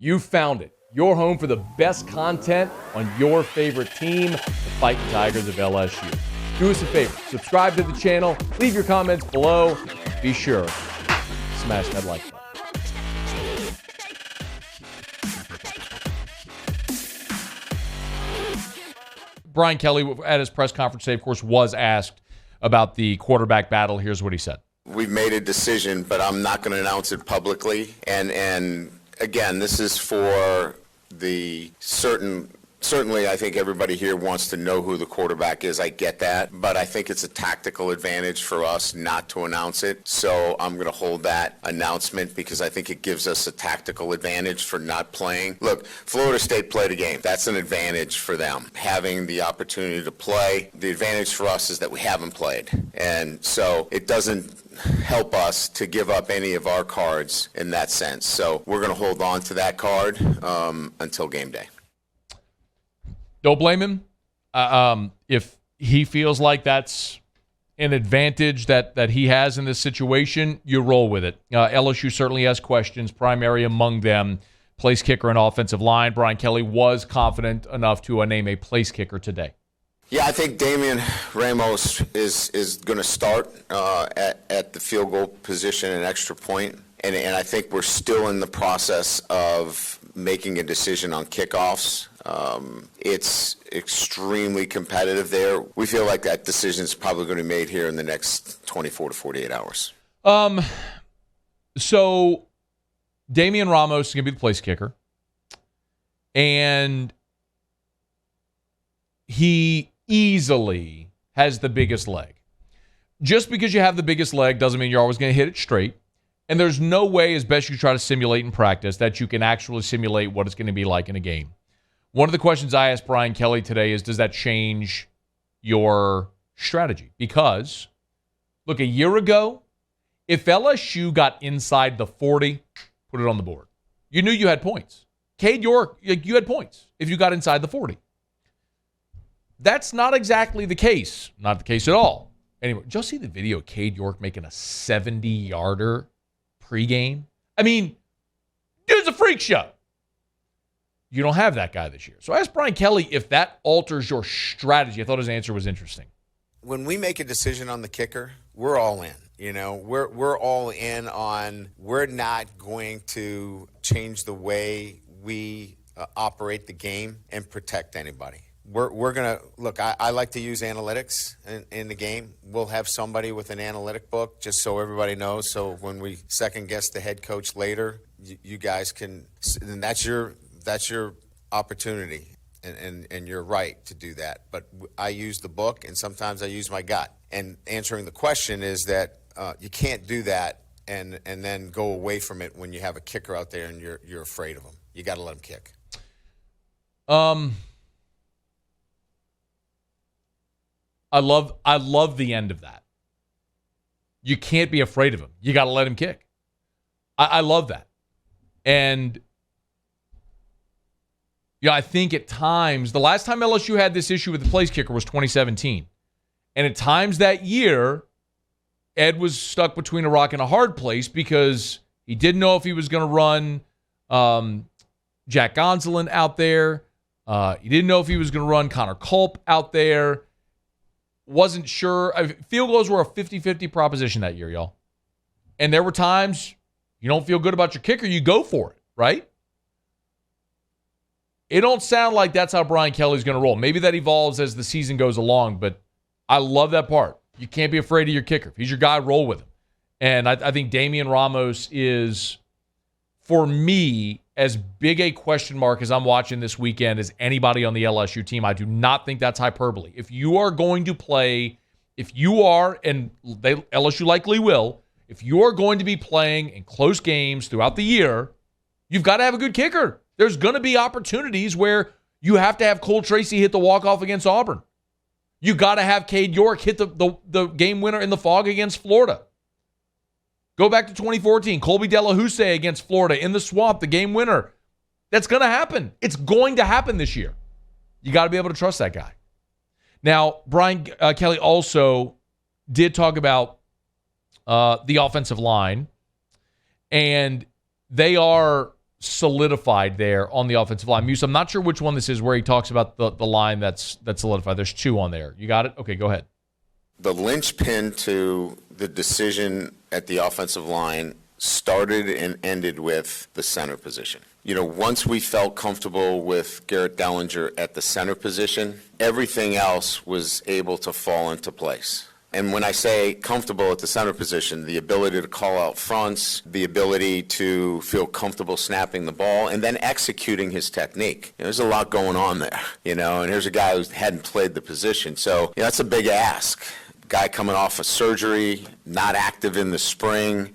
You found it. Your home for the best content on your favorite team, the Fighting Tigers of LSU. Do us a favor. Subscribe to the channel. Leave your comments below. Be sure to smash that like button. Brian Kelly, at his press conference today, of course, was asked about the quarterback battle. Here's what he said. We've made a decision, but I'm not going to announce it publicly. And again, this is for the certainly I think everybody here wants to know who the quarterback is. I get that. But I think it's a tactical advantage for us not to announce it. So I'm going to hold that announcement because I think it gives us a tactical advantage for not playing. Look, Florida State played a game. That's an advantage for them. Having the opportunity to play, the advantage for us is that we haven't played. And so it doesn't help us to give up any of our cards in that sense. So we're going to hold on to that card until game day. Don't blame him. If he feels like that's an advantage that he has in this situation, you roll with it. LSU certainly has questions, primary among them, place kicker and offensive line. Brian Kelly was confident enough to name a place kicker today. Yeah, I think Damian Ramos is going to start at the field goal position and extra point. And I think we're still in the process of making a decision on kickoffs. It's extremely competitive there. We feel like that decision is probably going to be made here in the next 24 to 48 hours. So Damian Ramos is going to be the place kicker. And he easily has the biggest leg. Just because you have the biggest leg doesn't mean you're always going to hit it straight. And there's no way, as best you try to simulate in practice, that you can actually simulate what it's going to be like in a game. One of the questions I asked Brian Kelly today is, does that change your strategy? Because, look, a year ago, if LSU got inside the 40, put it on the board. You knew you had points. Cade York, you had points if you got inside the 40. That's not exactly the case. Not the case at all. Anyway, did y'all see the video of Cade York making a 70-yarder pregame? I mean, dude's a freak show. You don't have that guy this year. So I asked Brian Kelly if that alters your strategy. I thought his answer was interesting. When we make a decision on the kicker, we're all in. You know, we're all in on we're not going to change the way we operate the game and protect anybody. We're going to, look, I like to use analytics in the game. We'll have somebody with an analytic book just so everybody knows. So when we second guess the head coach later, you guys can, and that's your opportunity. And you're right to do that. But I use the book and sometimes I use my gut. And answering the question is that you can't do that and then go away from it when you have a kicker out there and you're afraid of him. You got to let him kick. I love the end of that. You can't be afraid of him. You got to let him kick. I love that. And yeah, I think at times, the last time LSU had this issue with the place kicker was 2017. And at times that year, Ed was stuck between a rock and a hard place because he didn't know if he was going to run Jack Gonsolin out there. He didn't know if he was going to run Connor Culp out there. Wasn't sure. Field goals were a 50-50 proposition that year, y'all. And there were times you don't feel good about your kicker, you go for it, right? It don't sound like that's how Brian Kelly's going to roll. Maybe that evolves as the season goes along, but I love that part. You can't be afraid of your kicker. If he's your guy, roll with him. And I think Damian Ramos is, for me, as big a question mark as I'm watching this weekend as anybody on the LSU team. I do not think that's hyperbole. If you are going to play, and LSU likely will, if you are going to be playing in close games throughout the year, you've got to have a good kicker. There's going to be opportunities where you have to have Cole Tracy hit the walk-off against Auburn. You got to have Cade York hit the game winner in the fog against Florida. Go back to 2014, Colby Delahousse against Florida in the swamp, the game winner. That's going to happen. It's going to happen this year. You got to be able to trust that guy. Now, Brian Kelly also did talk about the offensive line, and they are solidified there on the offensive line. Muse, I'm not sure which one this is where he talks about the line that's solidified. There's two on there. You got it? Okay, go ahead. The linchpin to the decision at the offensive line started and ended with the center position. You know, once we felt comfortable with Garrett Dellinger at the center position, everything else was able to fall into place. And when I say comfortable at the center position, the ability to call out fronts, the ability to feel comfortable snapping the ball, and then executing his technique. You know, there's a lot going on there, you know, and here's a guy who hadn't played the position. So, you know, that's a big ask. Guy coming off of surgery, not active in the spring.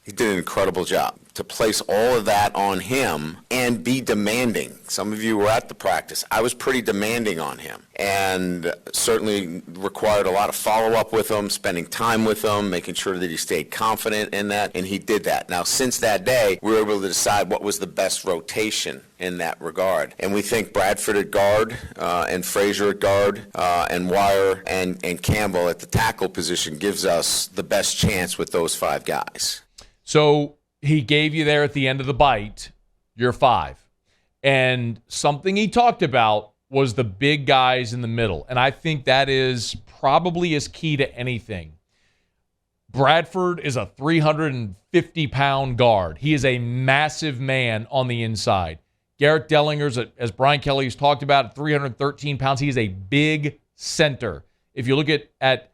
He did an incredible job. To place all of that on him and be demanding. Some of you were at the practice. I was pretty demanding on him and certainly required a lot of follow-up with him, spending time with him, making sure that he stayed confident in that, and he did that. Now, since that day, we were able to decide what was the best rotation in that regard. And we think Bradford at guard and Frazier at guard and Wire and Campbell at the tackle position gives us the best chance with those five guys. So he gave you there at the end of the bite, you're 5. And something he talked about was the big guys in the middle. And I think that is probably as key to anything. Bradford is a 350-pound guard. He is a massive man on the inside. Garrett Dellinger's, as Brian Kelly has talked about, at 313 pounds. He is a big center. If you look at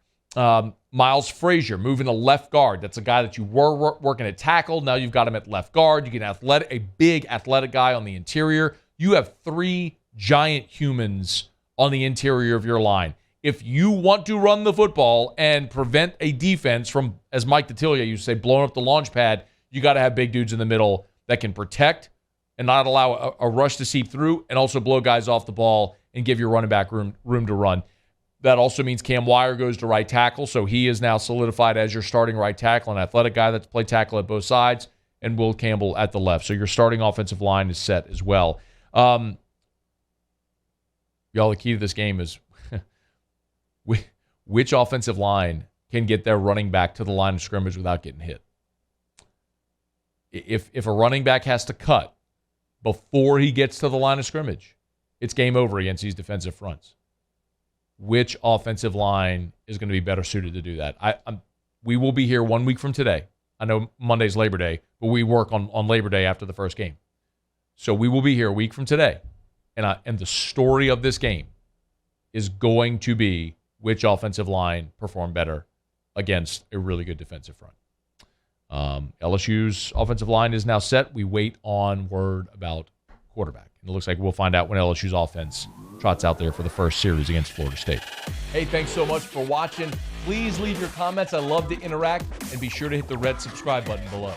Miles Frazier moving to left guard. That's a guy that you were working at tackle. Now you've got him at left guard. You get a big athletic guy on the interior. You have 3 giant humans on the interior of your line. If you want to run the football and prevent a defense from, as Mike Detillier used to say, blowing up the launch pad, you got to have big dudes in the middle that can protect and not allow a rush to seep through and also blow guys off the ball and give your running back room to run. That also means Cam Wire goes to right tackle, so he is now solidified as your starting right tackle, an athletic guy that's played tackle at both sides, and Will Campbell at the left. So your starting offensive line is set as well. Y'all, the key to this game is which offensive line can get their running back to the line of scrimmage without getting hit. If a running back has to cut before he gets to the line of scrimmage, it's game over against these defensive fronts. Which offensive line is going to be better suited to do that? We will be here 1 week from today. I know Monday's Labor Day, but we work on Labor Day after the first game. So we will be here a week from today. And the story of this game is going to be which offensive line performed better against a really good defensive front. LSU's offensive line is now set. We wait on word about quarterback. And it looks like we'll find out when LSU's offense trots out there for the first series against Florida State. Hey, thanks so much for watching. Please leave your comments. I love to interact. And be sure to hit the red subscribe button below.